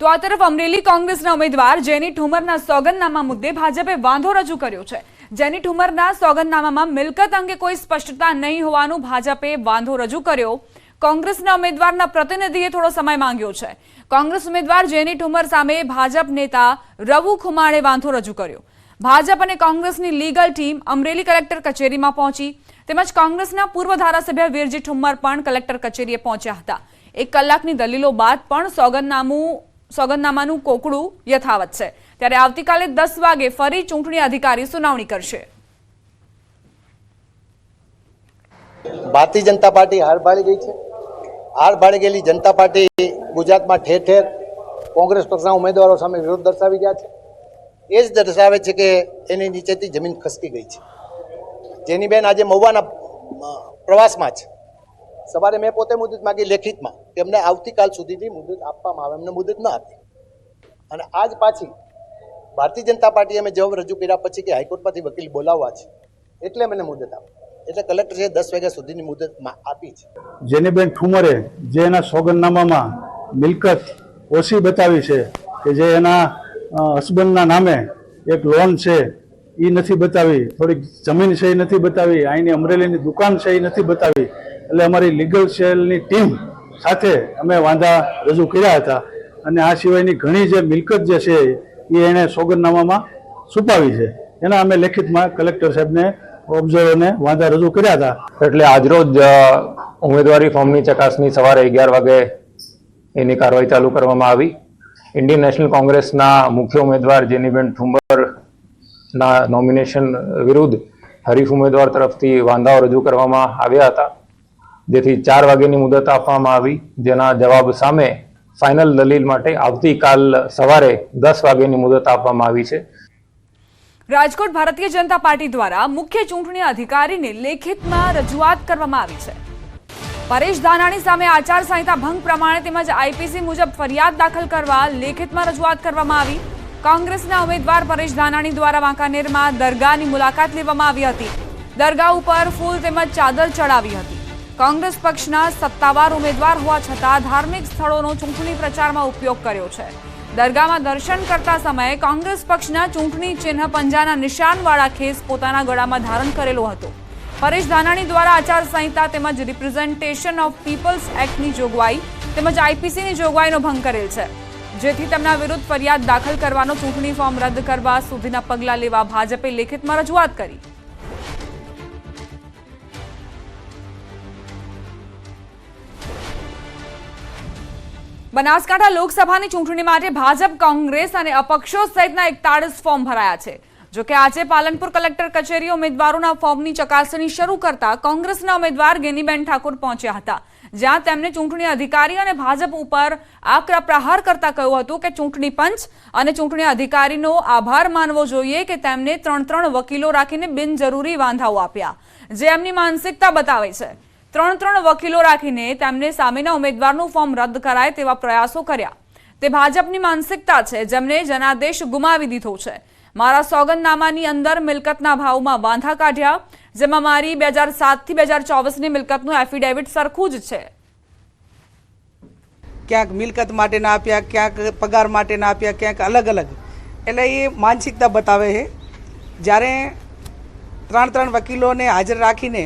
તો આ તરફ અમરેલી કોંગ્રેસના ઉમેદવાર જેની ઠુમરના સોગંદનામા મુદ્દે ભાજપે વાંધો રજૂ કર્યો છે। જેની ઠુમરના સોગંદનામામાં મિલકત અંગે કોઈ સ્પષ્ટતા નહીં હોવાનું ભાજપે વાંધો રજૂ કર્યો। કોંગ્રેસના ઉમેદવારના પ્રતિનિધિએ થોડો સમય માંગ્યો છે। કોંગ્રેસ ઉમેદવાર જેની ઠુમર સામે ભાજપ નેતા રવુ ખુમાણે વાંધો રજૂ કર્યો। ભાજપ અને કોંગ્રેસની લીગલ ટીમ અમરેલી કલેક્ટર કચેરીમાં પહોંચી તેમજ કોંગ્રેસના પૂર્વ ધારાસભ્ય વીરજી ઠુમ્મર પણ કલેક્ટર કચેરીએ પહોંચ્યા હતા। 1 કલાકની દલીલો બાદ પણ સોગંદનામાનું કોકડું યથાવત છે। ત્યારે આવતીકાલે 10 વાગે ફરી ચૂંટણી અધિકારી સુનાવણી કરશે। ભારતીય જનતા પાર્ટી હાર ભાળી ગઈ છે। હાર ભાળી ગયેલી જનતા પાર્ટી ગુજરાતમાં ઠેર ઠેર કોંગ્રેસ પક્ષના ઉમેદવારો સામે વિરોધ દર્શાવી રહ્યા છે। એ જ દર્શાવે છે કે એની નીચેથી જમીન ખસકી ગઈ છે। જેની બેન આજે મહુવાના પ્રવાસમાં છે। સવારે મેં પોતે મુદત માગી લેખિતમાં કે એમને આવતીકાલ સુધીની મુદત આપવામાં આવે, એમને મુદત ન આપી અને આજ પાછી ભારતીય જનતા પાર્ટીએ અમે જવાબ રજૂ કર્યા પછી કે હાઈકોર્ટમાંથી વકીલ બોલાવવા છે એટલે મને મુદત આપી, એટલે કલેક્ટરે 10 વાગ્યા સુધીની મુદત આપી છે। જેનીબેન ઠુમરે જે એના સોગંદનામામાં મિલકત ઓછી બતાવી છે કે જે એના હસબન્ડના નામે એક લોન છે એ નથી બતાવી, થોડીક જમીન છે એ નથી બતાવી, અહીંની અમરેલીની દુકાન છે એ નથી બતાવી, એટલે અમારી લીગલ સેલની ટીમ સાથે અમે વાંધા રજૂ કર્યા હતા અને આ સિવાયની ઘણી જે મિલકત જે છે એ એણે સોગંદનામામાં છુપાવી છે। એના અમે લેખિતમાં કલેક્ટર સાહેબને ઓબ્ઝર્વરને વાંધા રજૂ કર્યા હતા। એટલે આજરોજ ઉમેદવારી ફોર્મની ચકાસણી સવારે 11 વાગે એની કાર્યવાહી ચાલુ કરવામાં આવી। ઇન્ડિયન નેશનલ કોંગ્રેસના મુખ્ય ઉમેદવાર જેનીબેન ઠુમ્મરના નોમિનેશન વિરુદ્ધ હરીફ ઉમેદવાર તરફથી વાંધાઓ રજૂ કરવામાં આવ્યા હતા, જેથી 4 વાગ્યાની મુદત આપવામાં આવી, જેના જવાબ સામે ફાઇનલ દલીલ માટે આવતીકાલ સવારે 10 વાગ્યાની મુદત આપવામાં આવી છે। રાજકોટ ભારતીય જનતા પાર્ટી દ્વારા મુખ્ય ચૂંટણી અધિકારીને લેખિતમાં રજૂઆત કરવામાં આવી છે। પરેશ ધાનાણી સામે આચારસંહિતા ભંગ પ્રમાણે તેમજ આઈપીસી મુજબ ફરિયાદ દાખલ કરવા લેખિતમાં રજૂઆત કરવામાં આવી। કોંગ્રેસના ઉમેદવાર પરેશ ધાનાણી દ્વારા વાંકાનેરમાં દરગાહની મુલાકાત લેવામાં આવી હતી। દરગાહ ઉપર ફૂલ તેમજ ચાદર ચડાવી હતી। કોંગ્રેસ પક્ષના સત્તાવાર ઉમેદવાર હોવા છતાં ધાર્મિક સ્થળોનો ચૂંટણી પ્રચારમાં ઉપયોગ કર્યો છે। દરગાહમાં દર્શન કરતા સમયે કોંગ્રેસ પક્ષના ચૂંટણી ચિહ્ન પંજાના નિશાનવાળા ખેસ પોતાના ગળામાં ધારણ કરેલો હતો। પરેશ ધાનાણી દ્વારા આચારસંહિતા તેમજ રિપ્રેઝન્ટેશન ઓફ પીપલ્સ એક્ટની જોગવાઈ તેમજ આઈપીસીની જોગવાઈનો ભંગ કરેલ છે, જેથી તેમના વિરુદ્ધ ફરિયાદ દાખલ કરવાનો ચૂંટણી ફોર્મ રદ કરવા સુધીના પગલાં લેવા ભાજપે લેખિતમાં રજૂઆત કરી। બનાસકાંઠા લોકસભાની ચૂંટણી માટે ભાજપ, કોંગ્રેસ અને અપક્ષો સહિતના 41 ફોર્મ ભરાયા છે। જોકે આજે પાલનપુર કલેક્ટર કચેરી ઉમેદવારોના ફોર્મની ચકાસણી શરૂ કરતા કોંગ્રેસના ઉમેદવાર ગેનીબેન ઠાકોર પહોંચ્યા હતા, જ્યાં તેમણે ચૂંટણી અધિકારી અને ભાજપ ઉપર આકરા પ્રહાર કરતા કહ્યું હતું કે ચૂંટણી પંચ અને ચૂંટણી અધિકારીનો આભાર માનવો જોઈએ કે તેમને 3 વકીલો રાખીને બિનજરૂરી વાંધાઓ આપ્યા, જે એમની માનસિકતા બતાવે છે। 3 વકીલો રાખીને તેમને સામેના ઉમેદવારનું ફોર્મ રદ કરાય તેવા પ્રયાસો કર્યા। તે ભાજપની માનસિકતા છે, જેમને જનાદેશ ગુમાવી દીધો છે। મારા સોગંદનામાની અંદર મિલકતના ભાવમાં વાંધા કાઢ્યા, જેમાં મારી 2007 થી 2024ની મિલકતનું એફિડેવિટ સરખું જ છે। ક્યાંક મિલકત માટે ના આપ્યા, ક્યાંક પગાર માટે ના આપ્યા, ક્યાંક અલગ અલગ, એટલે એ માનસિકતા બતાવે છે। જ્યારે 3 વકીલોને હાજર રાખીને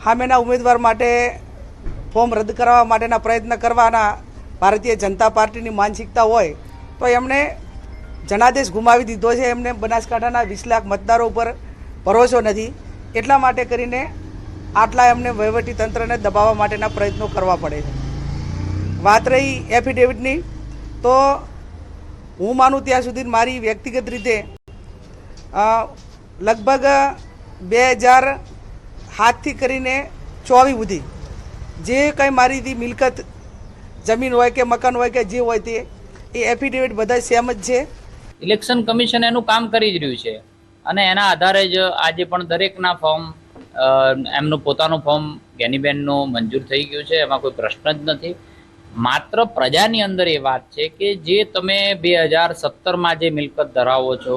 સામેના ઉમેદવાર માટે ફોર્મ રદ કરવા માટેના પ્રયત્ન કરવાના ભારતીય જનતા પાર્ટીની માનસિકતા હોય તો એમણે જનાદેશ ગુમાવી દીધો છે। એમને બનાસકાંઠાના 20 લાખ મતદારો ઉપર ભરોસો નથી, એટલા માટે કરીને આટલા એમને વહીવટી તંત્રને દબાવવા માટેના પ્રયત્નો કરવા પડે છે। વાત રહી એફિડેવિટની, તો હું માનું ત્યાં સુધી મારી વ્યક્તિગત રીતે લગભગ 2007થી કરીને 24 સુધી જે કંઈ મારી મિલકત જમીન હોય કે મકાન હોય કે જે હોય તે એ એફિડેવિટ બધા સેમ જ છે। ઇલેક્શન કમિશન એનું કામ કરી જ રહ્યું છે અને એના આધારે જ આજે પણ દરેકના ફોર્મ એમનું પોતાનું ફોર્મ ગેનીબેનનું મંજૂર થઈ ગયું છે, એમાં કોઈ પ્રશ્ન જ નથી। માત્ર પ્રજાની અંદર એ વાત છે કે જે તમે 2017માં જે મિલકત ધરાવો છો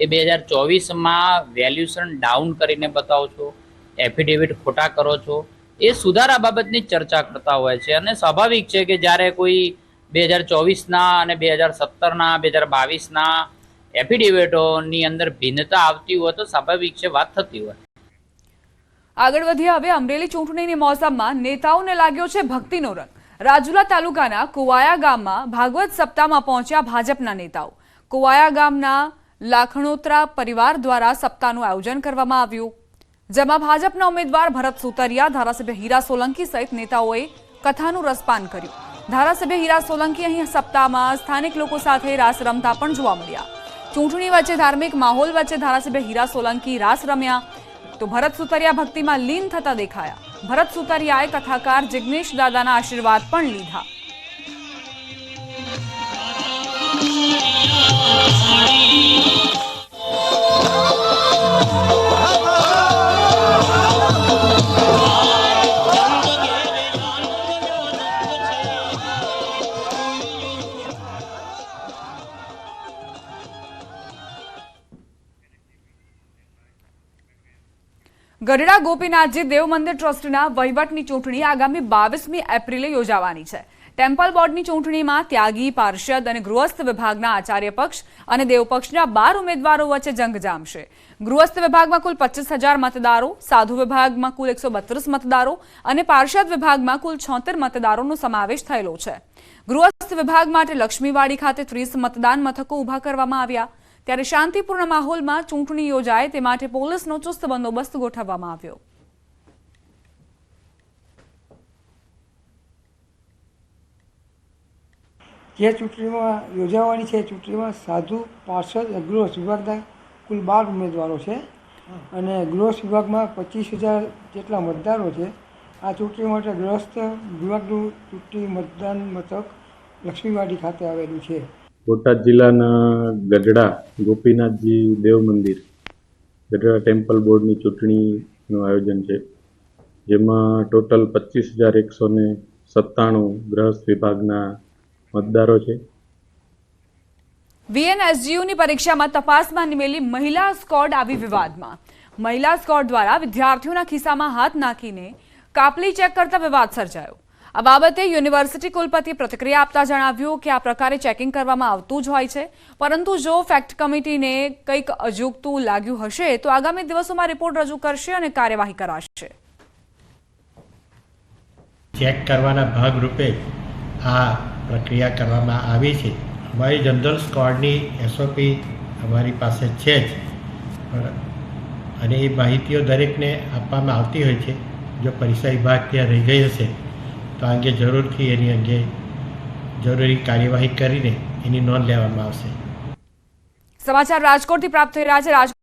એ 2024માં વેલ્યુશન ડાઉન કરીને બતાવો છો, એફિડેવિટ ખોટા કરો છો, એ સુધારા બાબતની ચર્ચા કરતા હોય છે। અને સ્વાભાવિક છે કે જ્યારે કોઈ 2024ના અને 2017ના 2022ના એફિડેવિટોની અંદર ભિન્નતા આવતી હોય તો સ્વાભાવિક છે, વાત થતી હોય. આગળ વધીએ હવે અમરેલી ચૂંટણીની મોસમમાં નેતાઓને લાગ્યો છે ભક્તિનો રંગ. રાજુલા તાલુકાના કુવાયા ગામમાં ભાગવત સપ્તાહમાં પહોંચ્યા ભાજપના નેતાઓ. કુવાયા ગામના લાખણોત્રા પરિવાર દ્વારા સપ્તાહનું આયોજન કરવામાં આવ્યું, જેમાં ભાજપના ઉમેદવાર ભરત સુતરિયા, ધારાસભ્ય હીરા સોલંકી સહિત નેતાઓએ કથાનું રસપાન કર્યું. ધારાસભ્ય હીરા સોલંકી અહીં સપ્તાહમાં સ્થાનિક લોકો સાથે રાસ રમતા પણ જોવા મળ્યા. ચૂંટણી વચ્ચે ધાર્મિક માહોલ વચ્ચે ધારાસભ્ય હીરા સોલંકી રાસ રમ્યા તો ભરત સુતરિયા ભક્તિમાં લીન થતા દેખાયા. ભરત સુતરિયાએ કથાકાર જિગ્નેશ દાદાના આશીર્વાદ પણ લીધા. ગઢડા ગોપીનાથજી દેવ મંદિર ટ્રસ્ટના વહીવટની ચૂંટણી આગામી 22મી એપ્રિલે યોજાવાની છે. ટેમ્પલ બોર્ડની ચૂંટણીમાં ત્યાગી, પાર્ષદ અને ગૃહસ્થ વિભાગના આચાર્ય પક્ષ અને દેવપક્ષના 12 ઉમેદવારો વચ્ચે જંગ જામશે. ગૃહસ્થ વિભાગમાં કુલ 25,000 મતદારો, સાધુ વિભાગમાં કુલ 132 મતદારો અને પાર્ષદ વિભાગમાં કુલ 76 મતદારોનો સમાવેશ થયેલો છે. ગૃહસ્થ વિભાગ માટે લક્ષ્મીવાડી ખાતે 30 મતદાન મથકો ઊભા કરવામાં આવ્યા. ત્યારે શાંતિપૂર્ણ માહોલમાં ચૂંટણી યોજાય તે માટે પોલીસનો ચુસ્ત બંદોબસ્ત ગોઠવવામાં આવ્યો. જે ચૂંટણીમાં યોજાવાની છે ચૂંટણીમાં સાધુ, પાર્ષદ અને ગૃહ વિભાગના કુલ 12 ઉમેદવારો છે અને ગૃહ વિભાગમાં 25,000 જેટલા મતદારો છે. આ ચૂંટણી માટે ગૃહસ્થ વિભાગનું ચૂંટણી મતદાન મથક લક્ષ્મીવાડી ખાતે આવેલું છે. બોટાદ જિલ્લાના ગઢડા ગોપીનાથજી દેવ મંદિર ગઢડા ટેમ્પલ બોર્ડની ચૂંટણીનું આયોજન છે, જેમાં ટોટલ 25,197 ગૃહસ્થ વિભાગના મતદારો છે. વીએનએસજીયુની પરીક્ષામાં તપાસમાં નિમેલી મહિલા સ્કોડ આવી વિવાદમાં. મહિલા સ્કોડ દ્વારા વિદ્યાર્થીઓના ખિસ્સામાં હાથ નાખીને કાપલી ચેક કરતા વિવાદ સર્જાયો. આ બાબતે યુનિવર્સિટી કુલપતિએ પ્રતિક્રિયા આપતા જણાવ્યું કે આ પ્રકારે ચેકિંગ કરવામાં આવતું જ હોય છે, પરંતુ જો ફેક્ટ કમિટીને કંઈક અજુગતું લાગ્યું હશે તો આગામી દિવસોમાં રિપોર્ટ રજૂ કરશે અને કાર્યવાહી કરાશે. ચેક કરવાના ભાગરૂપે આ પ્રક્રિયા કરવામાં આવી છે. અમારી જનરલ સ્ક્વોડની SOP અમારી પાસે છે જ, અને એ માહિતીઓ દરેકને આપવામાં આવતી હોય છે. જો પરીક્ષા વિભાગ ત્યાં રહી ગઈ હશે તો આ અંગે જરૂરથી એની અંગે જરૂરી કાર્યવાહી કરીને એની નોંધ લેવામાં આવશે. સમાચાર રાજકોટથી પ્રાપ્ત થઈ રહ્યા છે.